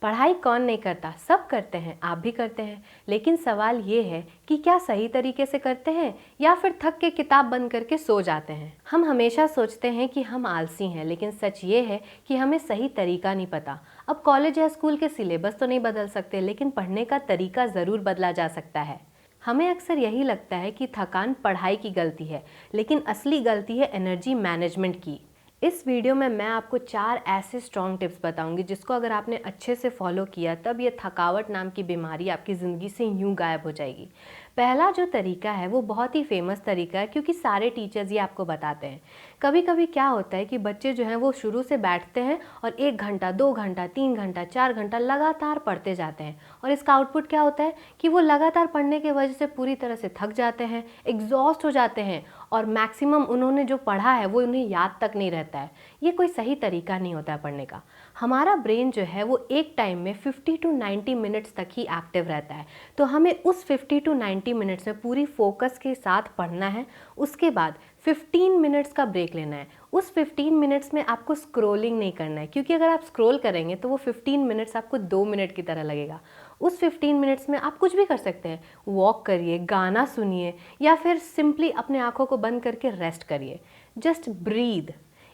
पढ़ाई कौन नहीं करता, सब करते हैं, आप भी करते हैं। लेकिन सवाल ये है कि क्या सही तरीके से करते हैं या फिर थक के किताब बंद करके सो जाते हैं। हम हमेशा सोचते हैं कि हम आलसी हैं, लेकिन सच ये है कि हमें सही तरीका नहीं पता। अब कॉलेज या स्कूल के सिलेबस तो नहीं बदल सकते, लेकिन पढ़ने का तरीका ज़रूर बदला जा सकता है। हमें अक्सर यही लगता है कि थकान पढ़ाई की गलती है, लेकिन असली गलती है एनर्जी मैनेजमेंट की। इस वीडियो में मैं आपको 4 ऐसे स्ट्रॉन्ग टिप्स बताऊंगी जिसको अगर आपने अच्छे से फॉलो किया तब ये थकावट नाम की बीमारी आपकी ज़िंदगी से यूं गायब हो जाएगी। पहला जो तरीका है वो बहुत ही फेमस तरीका है, क्योंकि सारे टीचर्स ये आपको बताते हैं। कभी कभी क्या होता है कि बच्चे जो हैं वो शुरू से बैठते हैं और 1 घंटा, 2 घंटा, 3 घंटा, 4 घंटा लगातार पढ़ते जाते हैं, और इसका आउटपुट क्या होता है कि वो लगातार पढ़ने की वजह से पूरी तरह से थक जाते हैं, एग्जॉस्ट हो जाते हैं, और मैक्सिमम उन्होंने जो पढ़ा है वो उन्हें याद तक नहीं रहता है। ये कोई सही तरीका नहीं होता है पढ़ने का। हमारा ब्रेन जो है वो एक टाइम में 50 to 90 मिनट्स तक ही एक्टिव रहता है, तो हमें उस 50 to 90 मिनट्स में पूरी फोकस के साथ पढ़ना है। उसके बाद 15 मिनट्स का ब्रेक लेना है। उस 15 मिनट्स में आपको स्क्रॉलिंग नहीं करना है, क्योंकि अगर आप स्क्रॉल करेंगे तो वो 15 मिनट्स आपको 2 मिनट की तरह लगेगा। उस 15 मिनट्स में आप कुछ भी कर सकते हैं, वॉक करिए, गाना सुनिए, या फिर सिंपली अपने आँखों को बंद करके रेस्ट करिए। जस्ट ब्रीद,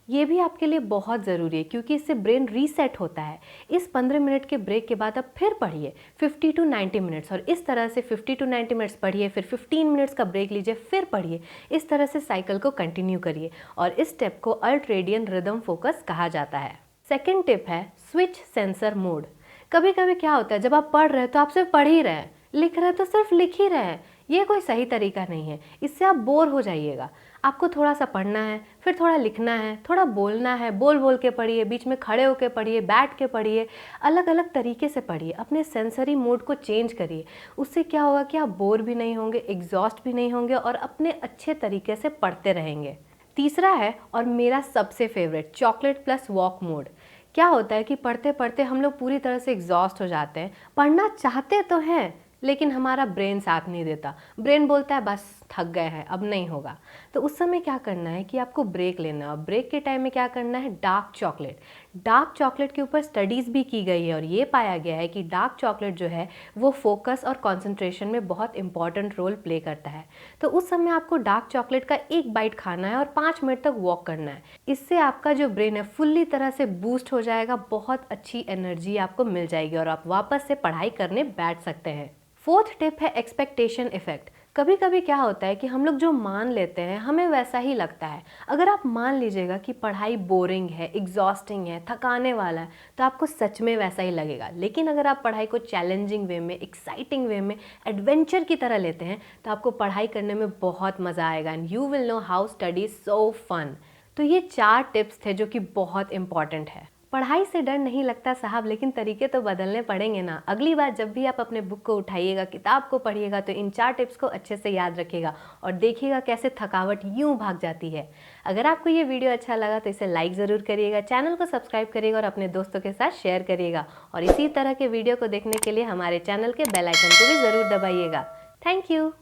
ये भी आपके लिए बहुत ज़रूरी है, क्योंकि इससे ब्रेन रीसेट होता है। इस 15 मिनट के ब्रेक के बाद आप फिर पढ़िए 50 to 90 मिनट्स, और इस तरह से 50 to 90 मिनट्स पढ़िए, फिर 15 मिनट्स का ब्रेक लीजिए, फिर पढ़िए। इस तरह से साइकिल को कंटिन्यू करिए, और इस स्टेप को अल्ट्रेडियन रिदम फोकस कहा जाता है। सेकेंड टिप है स्विच सेंसर मोड। कभी कभी क्या होता है, जब आप पढ़ रहे हैं तो आप सिर्फ पढ़ ही रहे हैं, लिख रहे हैं तो सिर्फ लिख ही रहे हैं। ये कोई सही तरीका नहीं है, इससे आप बोर हो जाइएगा। आपको थोड़ा सा पढ़ना है, फिर थोड़ा लिखना है, थोड़ा बोलना है, बोल बोल के पढ़िए, बीच में खड़े होकर पढ़िए, बैठ के पढ़िए, अलग अलग तरीके से पढ़िए, अपने सेंसरी मोड को चेंज करिए। उससे क्या होगा कि आप बोर भी नहीं होंगे, एग्जॉस्ट भी नहीं होंगे, और अपने अच्छे तरीके से पढ़ते रहेंगे। तीसरा है, और मेरा सबसे favourite, chocolate plus walk mode. क्या होता है कि पढ़ते पढ़ते हम लोग पूरी तरह से एग्जॉस्ट हो जाते हैं, पढ़ना चाहते तो हैं लेकिन हमारा ब्रेन साथ नहीं देता। ब्रेन बोलता है बस थक गए हैं, अब नहीं होगा। तो उस समय क्या करना है कि आपको ब्रेक लेना है, और ब्रेक के टाइम में क्या करना है, डार्क चॉकलेट। डार्क चॉकलेट के ऊपर स्टडीज़ भी की गई है, और ये पाया गया है कि डार्क चॉकलेट जो है वो फोकस और कॉन्सेंट्रेशन में बहुत इंपॉर्टेंट रोल प्ले करता है। तो उस समय आपको डार्क चॉकलेट का एक बाइट खाना है और 5 मिनट तक वॉक करना है। इससे आपका जो ब्रेन है फुल्ली तरह से बूस्ट हो जाएगा, बहुत अच्छी एनर्जी आपको मिल जाएगी, और आप वापस से पढ़ाई करने बैठ सकते हैं। फोर्थ टिप है एक्सपेक्टेशन इफेक्ट। कभी कभी क्या होता है कि हम लोग जो मान लेते हैं हमें वैसा ही लगता है। अगर आप मान लीजिएगा कि पढ़ाई बोरिंग है, एग्जॉस्टिंग है, थकाने वाला है, तो आपको सच में वैसा ही लगेगा। लेकिन अगर आप पढ़ाई को चैलेंजिंग वे में, एक्साइटिंग वे में, एडवेंचर की तरह लेते हैं तो आपको पढ़ाई करने में बहुत मज़ा आएगा, and you will know how study is so fun. तो ये 4 टिप्स थे जो कि बहुत इंपॉर्टेंट है। पढ़ाई से डर नहीं लगता साहब, लेकिन तरीके तो बदलने पड़ेंगे ना। अगली बार जब भी आप अपने बुक को उठाइएगा, किताब को पढ़िएगा, तो इन 4 टिप्स को अच्छे से याद रखिएगा, और देखिएगा कैसे थकावट यूं भाग जाती है। अगर आपको ये वीडियो अच्छा लगा तो इसे लाइक ज़रूर करिएगा, चैनल को सब्सक्राइब करिएगा, और अपने दोस्तों के साथ शेयर करिएगा। और इसी तरह के वीडियो को देखने के लिए हमारे चैनल के बेल आइकन को भी ज़रूर दबाइएगा। Thank you.